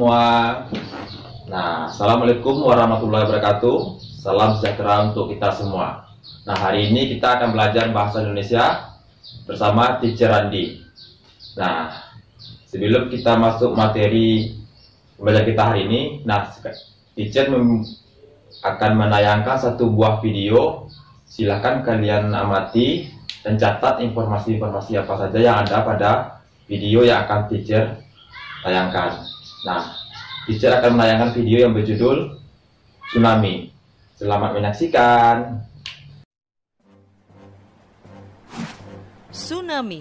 semua. Nah, assalamualaikum warahmatullahi wabarakatuh. Salam sejahtera untuk kita semua. Nah, hari ini kita akan belajar bahasa Indonesia bersama Teacher Andi. Nah, sebelum kita masuk materi belajar kita hari ini, Teacher akan menayangkan satu buah video. Silahkan kalian amati dan catat informasi-informasi apa saja yang ada pada video yang akan Teacher tayangkan. Nah, Teacher akan menayangkan video yang berjudul Tsunami. Selamat menyaksikan. Tsunami.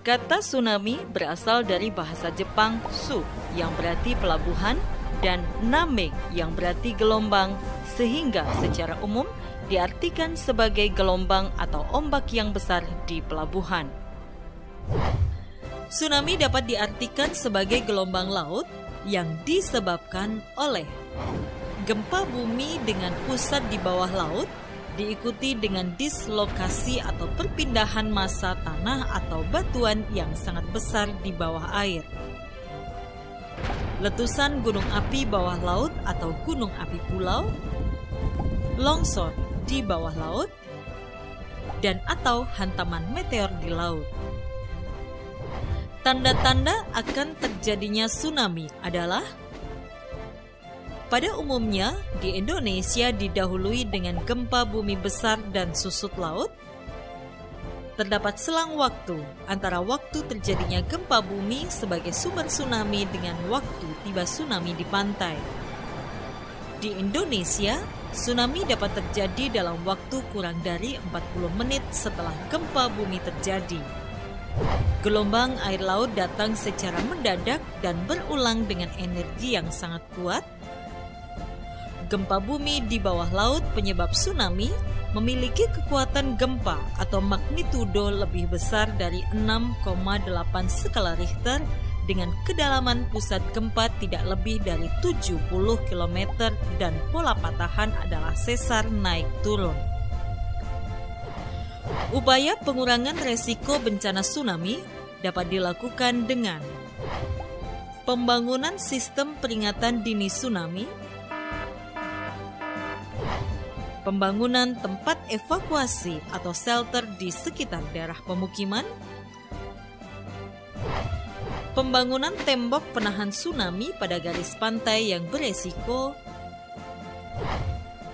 Kata tsunami berasal dari bahasa Jepang su yang berarti pelabuhan dan name yang berarti gelombang, sehingga secara umum diartikan sebagai gelombang atau ombak yang besar di pelabuhan. Tsunami dapat diartikan sebagai gelombang laut yang disebabkan oleh gempa bumi dengan pusat di bawah laut, diikuti dengan dislokasi atau perpindahan massa tanah atau batuan yang sangat besar di bawah air. Letusan gunung api bawah laut atau gunung api pulau, longsor di bawah laut, dan atau hantaman meteor di laut. Tanda-tanda akan terjadinya tsunami adalah: pada umumnya di Indonesia didahului dengan gempa bumi besar dan susut laut. Terdapat selang waktu antara waktu terjadinya gempa bumi sebagai sumber tsunami dengan waktu tiba tsunami di pantai. Di Indonesia, tsunami dapat terjadi dalam waktu kurang dari 40 menit setelah gempa bumi terjadi. Gelombang air laut datang secara mendadak dan berulang dengan energi yang sangat kuat. Gempa bumi di bawah laut penyebab tsunami memiliki kekuatan gempa atau magnitudo lebih besar dari 6,8 skala Richter dengan kedalaman pusat gempa tidak lebih dari 70 km dan pola patahan adalah sesar naik turun. Upaya pengurangan resiko bencana tsunami dapat dilakukan dengan pembangunan sistem peringatan dini tsunami, pembangunan tempat evakuasi atau shelter di sekitar daerah pemukiman, pembangunan tembok penahan tsunami pada garis pantai yang beresiko,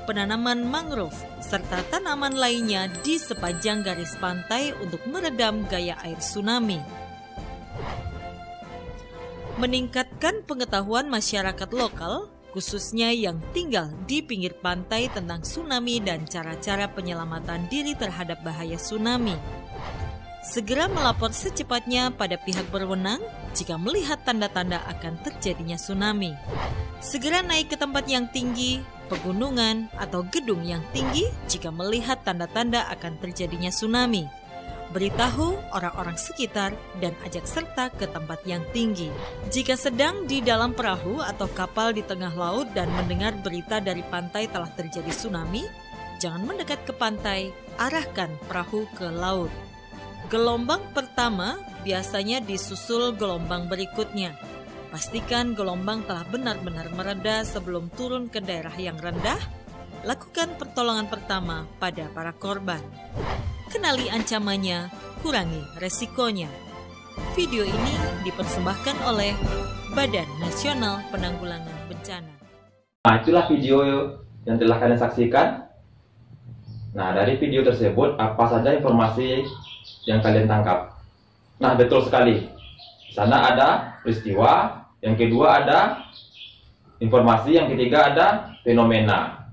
penanaman mangrove, serta tanaman lainnya di sepanjang garis pantai untuk meredam gaya air tsunami. Meningkatkan pengetahuan masyarakat lokal, khususnya yang tinggal di pinggir pantai tentang tsunami dan cara-cara penyelamatan diri terhadap bahaya tsunami. Segera melapor secepatnya pada pihak berwenang jika melihat tanda-tanda akan terjadinya tsunami. Segera naik ke tempat yang tinggi, pegunungan, atau gedung yang tinggi jika melihat tanda-tanda akan terjadinya tsunami. Beritahu orang-orang sekitar dan ajak serta ke tempat yang tinggi. Jika sedang di dalam perahu atau kapal di tengah laut dan mendengar berita dari pantai telah terjadi tsunami, jangan mendekat ke pantai, arahkan perahu ke laut. Gelombang pertama biasanya disusul gelombang berikutnya. Pastikan gelombang telah benar-benar mereda sebelum turun ke daerah yang rendah. Lakukan pertolongan pertama pada para korban. Kenali ancamannya, kurangi resikonya. Video ini dipersembahkan oleh Badan Nasional Penanggulangan Bencana. Nah, itulah video yang telah kalian saksikan. Nah, dari video tersebut apa saja informasi yang kalian tangkap? Nah, betul sekali. Di sana ada peristiwa, yang kedua ada informasi, yang ketiga ada fenomena.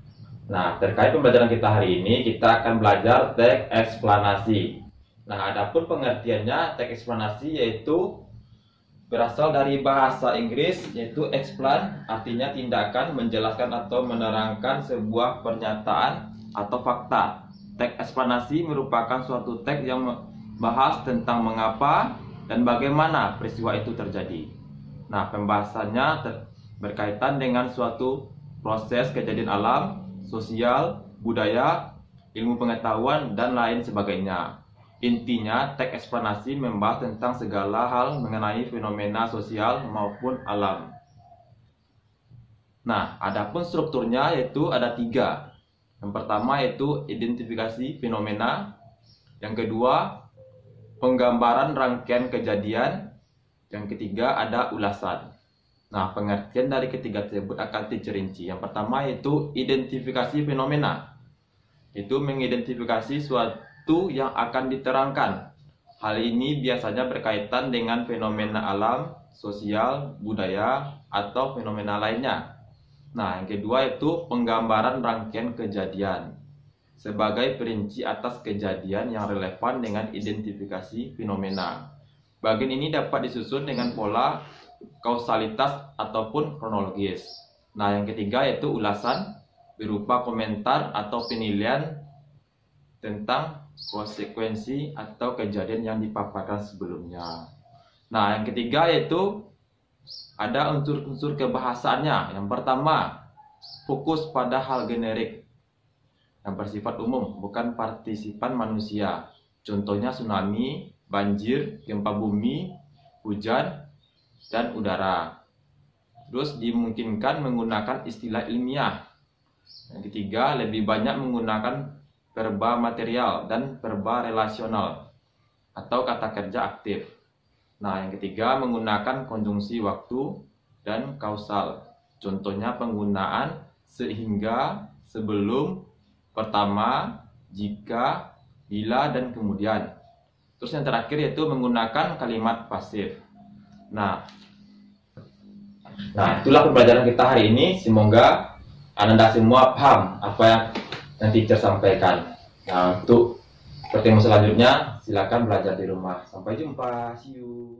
Nah, terkait pembelajaran kita hari ini, kita akan belajar teks eksplanasi. Nah, adapun pengertiannya, teks eksplanasi yaitu berasal dari bahasa Inggris, yaitu explain, artinya tindakan, menjelaskan atau menerangkan sebuah pernyataan atau fakta. Teks eksplanasi merupakan suatu teks yang membahas tentang mengapa dan bagaimana peristiwa itu terjadi. Nah, pembahasannya berkaitan dengan suatu proses kejadian alam, sosial, budaya, ilmu pengetahuan, dan lain sebagainya. Intinya, teks eksplanasi membahas tentang segala hal mengenai fenomena sosial maupun alam. Nah, adapun strukturnya yaitu ada 3. Yang pertama yaitu identifikasi fenomena. Yang kedua, penggambaran rangkaian kejadian. Yang ketiga, ada ulasan. Nah, pengertian dari ketiga tersebut akan diperinci. Yang pertama yaitu identifikasi fenomena. Itu mengidentifikasi suatu yang akan diterangkan. Hal ini biasanya berkaitan dengan fenomena alam, sosial, budaya, atau fenomena lainnya. Nah, yang kedua itu penggambaran rangkaian kejadian sebagai perinci atas kejadian yang relevan dengan identifikasi fenomena. Bagian ini dapat disusun dengan pola kausalitas ataupun kronologis. Nah, yang ketiga yaitu ulasan berupa komentar atau penilaian tentang konsekuensi atau kejadian yang dipaparkan sebelumnya. Nah, yang ketiga yaitu ada unsur-unsur kebahasaannya. Yang pertama, fokus pada hal generik yang bersifat umum, bukan partisipan manusia. Contohnya tsunami, banjir, gempa bumi, hujan, dan udara. Terus dimungkinkan menggunakan istilah ilmiah. Yang ketiga, lebih banyak menggunakan verba material dan verba relasional atau kata kerja aktif. Nah, yang ketiga menggunakan konjungsi waktu dan kausal. Contohnya penggunaan sehingga, sebelum, pertama, jika, bila, dan kemudian. Terus yang terakhir yaitu menggunakan kalimat pasif. Nah, itulah pembelajaran kita hari ini. Semoga Anda semua paham apa yang teacher sampaikan. Nah, untuk pertemuan selanjutnya silakan belajar di rumah. Sampai jumpa. See you.